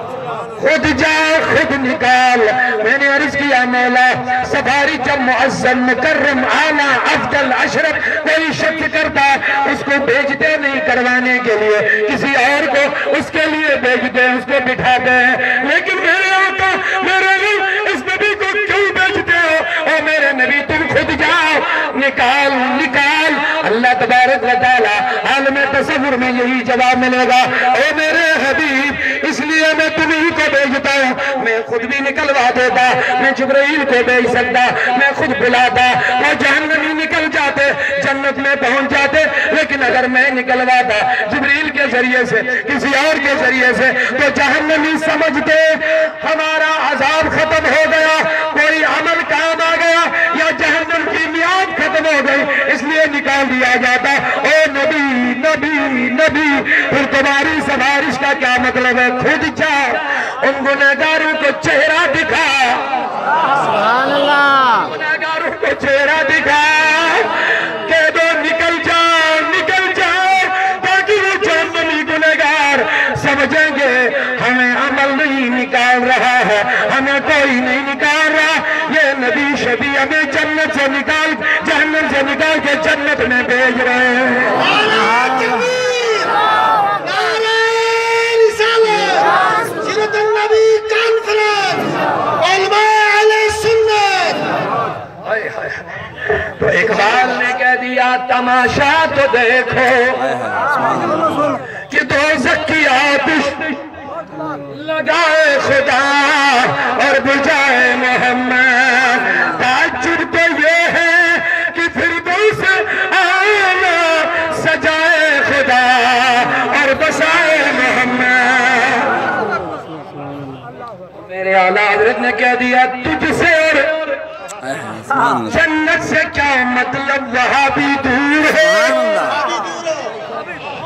Speaker 1: خود جا خود نکال. میں نے عرض کیا مولا سفاری جب معظم مکرم اعلیٰ افضل اشرف کوئی شک کرتا اس کو بھیجتے نہیں کروانے کے لیے کسی اور کو اس کے لیے بھیجتے ہیں اس کو بٹھاتے ہیں. لیکن میرے آقا میرے نبی اس نبی کو کیوں بھیجتے ہو اور میرے نبی تم خود جاؤ نکال نکال. اللہ تبارک و تعالی عالم تصور میں یہی جواب ملے گا. اے میرے حبیب اس لیے میں تمہیں کو بھیجتا ہوں. میں خود بھی نکلوا دیتا, میں جبرائیل کو بھیج سکتا, میں خود بلاتا, وہ جہنمی نکل جاتے, جنت میں پہنچ جاتے. لیکن اگر میں نکلواتا جبرائیل کے ذریعے سے, کسی اور کے ذریعے سے, تو جہنمی سمجھتے ہمارا عذاب ختم ہو گیا, کوئی عمل کام آ گیا, یا جہنم کی میعاد ختم ہو گئی, اس لیے نکال دیا جاتا. اے نبی نبی نبی, پھر تمہاری سفارش کا کیا مطلب ہے؟ خود جا ان گنہگاروں کو چہرہ دکھا,
Speaker 3: سبحان اللہ,
Speaker 1: گنہگاروں کو چہرہ دکھا, کہہ دو نکل جاؤ نکل جاؤ, تاکہ وہ جہنمی گنہگار سمجھیں گے ہمیں عمل نہیں نکال رہا ہے, ہمیں کوئی نہیں نکال رہا, یہ نبی شبی ہمیں جنت سے نکال, جہنم سے نکال کے جنت میں بھیج رہے ہیں.
Speaker 2: سیرت النبی کانفرنس علماء اہل سنت.
Speaker 1: تو اقبال نے کہہ دیا تماشا تو دیکھو کہ دوزخ کی آتش لگائے خدا اور بجائے محمد. تعجب تو یہ ہے کہ فردوس اعلیٰ سجائے خدا اور بسائے محمد. میرے اعلیٰ حضرت نے کہہ دیا تجھ سے اور جنت سے کیا مطلب, وہاں بھی دور ہے.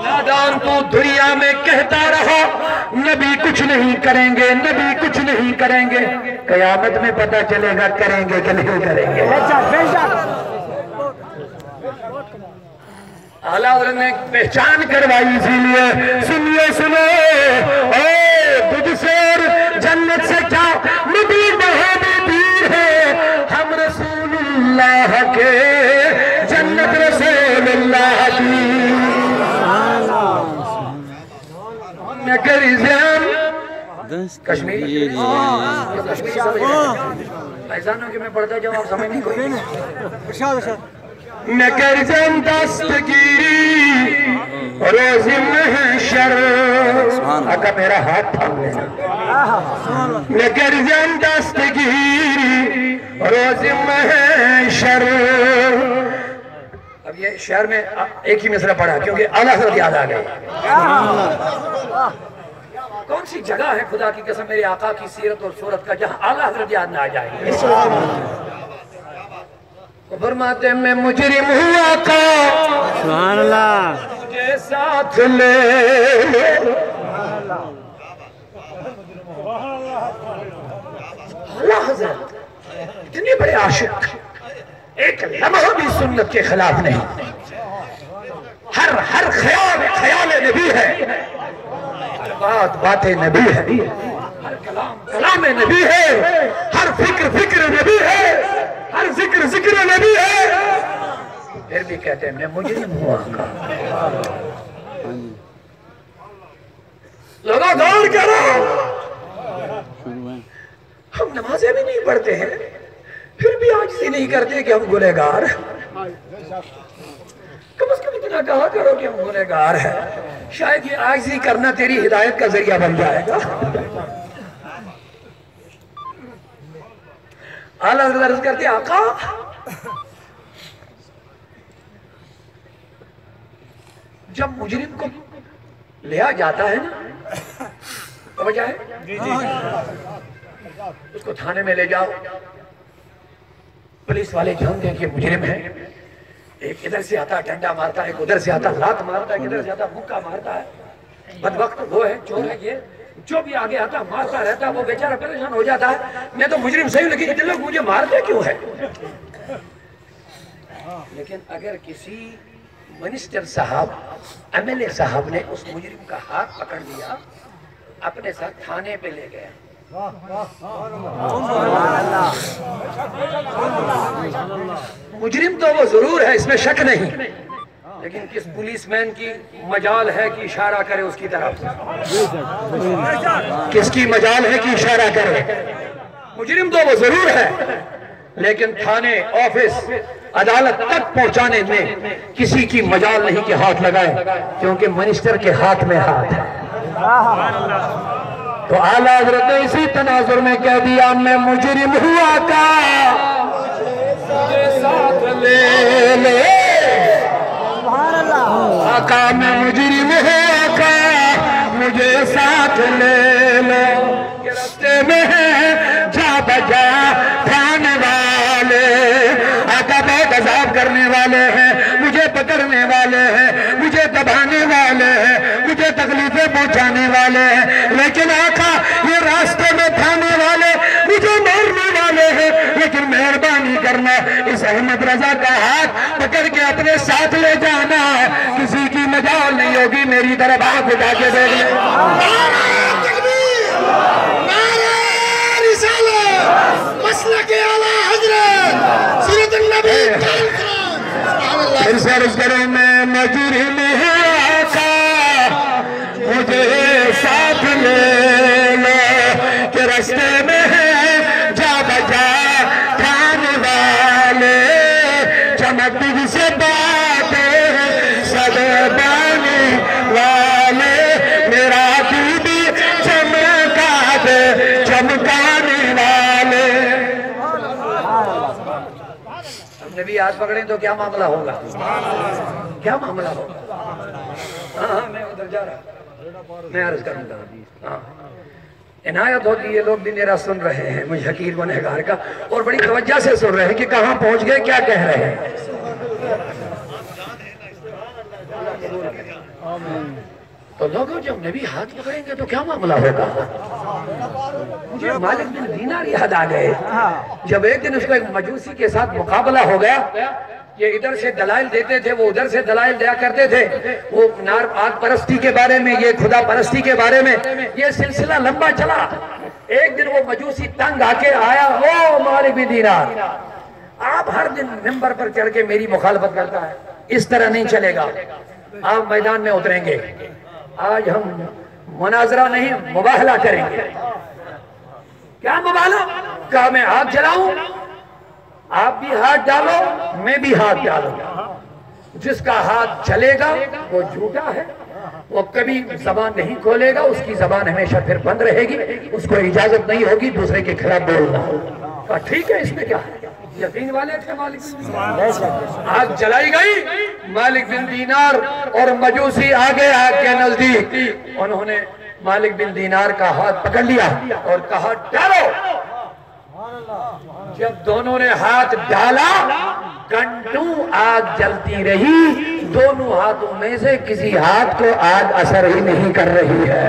Speaker 1: نادان تو دنیا میں کہتا رہا نبی کچھ نہیں کریں گے, نبی کچھ نہیں کریں گے, قیامت میں پتہ چلے گا کریں گے کہ نہیں کریں گے. اعلیٰ حضرت نے پہچان کروائی, اسی لیے سنیے سنو, اے تجھ سے اور جنت سے کیا مطلب, وہاں بھی دور ہے, ہم رسول اللہ کے جنت رسول اللہ کی. کشمیری ایسانوں کہ میں پڑھتا جاؤں آپ سمجھ نہیں کوئی. نگرزم دستگیری روز محشر, آقا میرا ہاتھ تھام لینا. نگرزم دستگیری روز محشر. اب یہ شعر میں ایک ہی مصرع پڑھا کیونکہ اعلیٰ حضرت یاد آ گئے. کون سی جگہ ہے خدا کی قسم میرے آقا کی سیرت اور صورت کا جہاں اعلیٰ حضرت یاد نہ آ جائے. فرماتے میں مجرم ہوں آقا,
Speaker 3: سبحان اللہ,
Speaker 1: مجھے ساتھ لے. اعلیٰ حضرت اتنے بڑے عاشق, ایک لمحہ بھی سنت کے خلاف نہیں. ہر خیال خیال نبی ہے, ہر بات بات نبی ہے, ہر کلام کلام نبی ہے, ہر فکر فکر نبی ہے, ہر ذکر ذکر نبی ہے. پھر بھی کہتے ہیں میں مجرم ہوں آقا. لوگوں غور کرو, ہم نمازیں بھی نہیں پڑھتے ہیں, پھر بھی عاجزی نہیں کرتے کہ ہم گنہگار. کم از کم اتنا کہا کرو کہ ہم گنہگار ہیں, شاید یہ عاجزی کرنا تیری ہدایت کا ذریعہ بن جائے گا. اعلیٰ حضرت عرض کرتے آقا جب مجرم کو لیا جاتا ہے نا, توجہ ہے, اس کو تھانے میں لے جاؤ, پولیس والے جانتے ہیں کہ مجرم ہے, ایک ادھر سے آتا ڈنڈا مارتا ہے, ایک ادھر سے آتا لات مارتا ہے, ایک ادھر سے آتا مکہ مارتا ہے. بدبخت وہ ہے, چور ہے, یہ جو بھی آگے آتا مارتا رہتا, وہ بیچارہ پریشان ہو جاتا ہے. میں تو مجرم صحیح, لیکن اتنے لوگ مجھے مارتے کیوں ہے؟ لیکن اگر کسی منسٹر صاحب, MLA صاحب نے اس مجرم کا ہاتھ پکڑ لیا, اپنے ساتھ تھانے پہ لے گیا, مجرم تو وہ ضرور ہے, اس میں شک نہیں, لیکن کس پولیس مین کی مجال ہے کہ اشارہ کرے اس کی طرف, کس کی مجال ہے کہ اشارہ کرے. مجرم تو وہ ضرور ہے, لیکن تھانے, آفس, عدالت تک پہنچانے میں کسی کی مجال نہیں کہ ہاتھ لگائے، کیونکہ منسٹر کے ہاتھ میں ہاتھ ہے۔ تو اعلیٰ حضرت نے اسی تناظر میں کہہ دیا میں مجرم ہوا کا مجھے ساتھ لے لے، آقا میں مجرم ہوا کا مجھے ساتھ لے لے، کہ راستے میں جا بجا کھانے والے، آقا بہت عذاب کرنے والے ہیں، مجھے پکڑنے والے ہیں، مجھے دبانے والے ہیں، مجھے تکلیفیں پہنچانے والے ہیں، لیکن آقا یہ راستے میں تھانے والے مجھے مارنے والے ہیں، لیکن مہربانی کرنا اس احمد رضا کا ہاتھ پکڑ کے اپنے ساتھ لے جانا، کسی کی مجال نہیں ہوگی میری طرف آنکھ اٹھا کے دیکھ لیں۔
Speaker 2: نعرہ رسالت، مسلک اعلیٰ حضرت سیرت النبی،
Speaker 1: پھر سے عرض کریں میں مجرم ہوا کا مجھے ساتھ لے لے، کہ راستے میں جا بجا کھانے والے، چمک دل سے باتیں سد بانے والے، میرا دل بھی چمکا دے چمکانے والے۔ ہم نبی ہاتھ پکڑیں تو کیا معاملہ ہوگا؟ کیا معاملہ ہوگا؟ ہاں میں ادھر جا رہا، میں عرض کروں گا۔ ہاں عنایت ہوتی ہے، لوگ بھی میرا سن رہے ہیں، مجھ حقیر گنہگار کا، اور بڑی توجہ سے سن رہے ہیں کہ کہاں پہنچ گئے، کیا کہہ رہے ہیں۔ تو لوگوں جب نبی ہاتھ پکڑیں گے تو کیا معاملہ ہوگا؟ مجھے مالک بن دینار یاد آ گئے، جب ایک دن اس کو ایک مجوسی کے ساتھ مقابلہ ہو گیا، یہ ادھر سے دلائل دیتے تھے، وہ ادھر سے دلائل دیا کرتے تھے، وہ نار آگ پرستی کے بارے میں، یہ خدا پرستی کے بارے میں، یہ سلسلہ لمبا چلا۔ ایک دن وہ مجوسی تنگ آ کے آیا، او مالک بن دینار، آپ ہر دن ممبر پر چڑھ کے میری مخالفت کرتا ہے، اس طرح نہیں چلے گا، آپ میدان میں اتریں گے، آج ہم مناظرہ نہیں مباہلہ کریں گے۔ کیا مباہلہ؟ کہا میں آگ جلاؤں، آپ بھی ہاتھ ڈالو، میں بھی ہاتھ ڈالوں، جس کا ہاتھ چلے گا وہ جھوٹا ہے، وہ کبھی زبان نہیں کھولے گا، اس کی زبان ہمیشہ پھر بند رہے گی، اس کو اجازت نہیں ہوگی دوسرے کے خلاف بولنا۔ کہا ٹھیک ہے، اس میں کیا ہے؟ یقین والے تھے مالک بن دینار۔ آگ جلائی گئی، مالک بن دینار اور مجوسی آگے آگ کے نزدیک، انہوں نے مالک بن دینار کا ہاتھ پکڑ لیا اور کہا ڈالو۔ جب دونوں نے ہاتھ ڈالا، گھنٹوں آگ جلتی رہی، دونوں ہاتھوں میں سے کسی ہاتھ کو آگ اثر ہی نہیں کر رہی ہے۔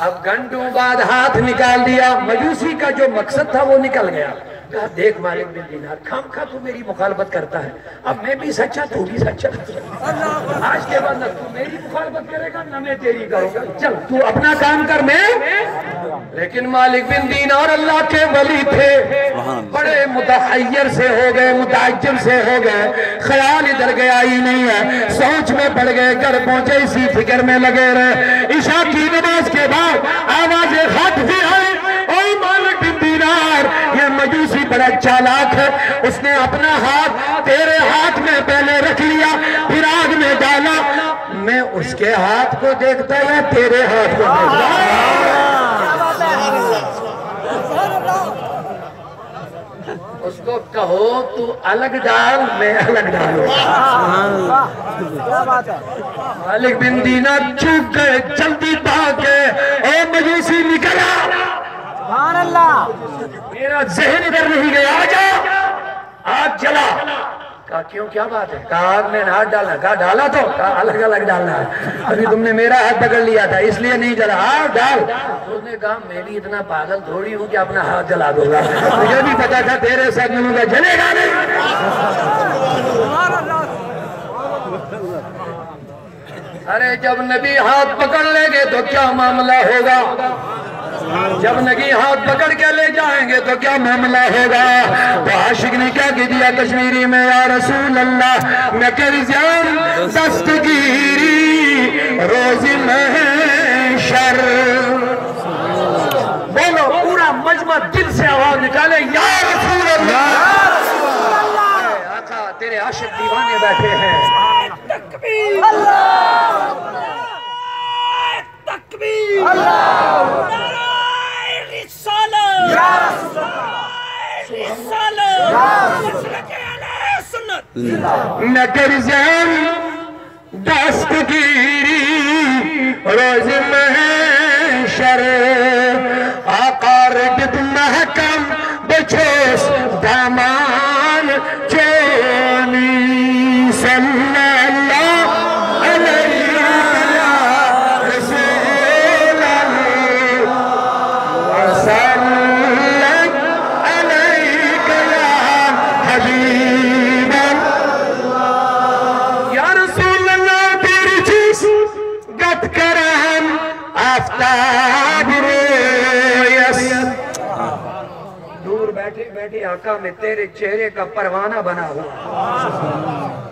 Speaker 1: اب گھنٹوں بعد ہاتھ نکال دیا، مجوسی کا جو مقصد تھا وہ نکل گیا۔ کہا دیکھ مالک بن دینار، خام خواہ تو میری مخالفت کرتا ہے، اب میں بھی سچا تو بھی سچا، آج کے بعد نہ تو میری مخالفت کرے گا نہ میں تیری کروں گا، چل تو اپنا کام کر میں۔ لیکن مالک بن دینار اللہ کے ولی تھے، بڑے متحیر سے ہو گئے، متعجب سے ہو گئے، خیال ادھر گیا ہی نہیں ہے، سوچ میں پڑ گئے، گھر پہنچے اسی فکر میں لگے رہے۔ عشاء کی نماز کے بعد آواز خط بھی آئی، او مالک بن دینار، یہ مجوسی بڑا چالاک ہے، اس نے اپنا ہاتھ تیرے ہاتھ میں پہلے رکھ لیا، پھر آگ میں ڈالا، میں اس کے ہاتھ کو دیکھتا یا تیرے ہاتھ کو دیکھتا؟ اس کو کہو تو الگ ڈال، میں الگ ڈالوں۔ مالک بن دینار چوک گئے، جلدی بھاگ گئے، اے مجوسی نکلا،
Speaker 3: سبحان اللہ،
Speaker 1: میرا ذہن ادھر نہیں گیا، آجا، آگ جلا۔ کہا کیوں، کیا بات ہے؟ کہا آگ میں ہاتھ ڈالنا، کہا ڈالا تو، کہا الگ الگ ڈالنا ہے، ابھی تم نے میرا ہاتھ پکڑ لیا تھا اس لیے نہیں جلا، آگ ڈال۔ اس نے کہا میں بھی اتنا پاگل تھوڑی ہوں کہ اپنا ہاتھ جلا دوں گا، مجھے بھی پتا تھا تیرے ساتھ ملوں گا، جلے گا نہیں۔ ارے جب نبی ہاتھ پکڑ لیں گے تو کیا معاملہ ہوگا، جب نبی ہاتھ پکڑ کے لے جائیں گے تو کیا معاملہ ہوگا۔ تو عاشق نے کیا کہہ دیا کشمیری میں، یا رسول اللہ میں کر جان دستگیری روز محشر، بولو پورا مجمع دل سے آواز نکالے، یا رسول اللہ۔ بیٹھے ہیں
Speaker 4: تکبیر اللہ تکبیر اللہ نعرہ رسالت یا رسول اللہ رسالت مسلک اہل سنت
Speaker 1: نگر زن دستگیری روز محشر آقا رگد محکم بچوس دامان چونی صلی اللہ علیہ رسول اللہ وسلم علیک یا حبیب اللہ یا رسول اللہ تیری چیز گت کرم آفتاب رویس دور بیٹھے بیٹھے آقا میں تیرے چہرے کا پروانہ بنا ہوا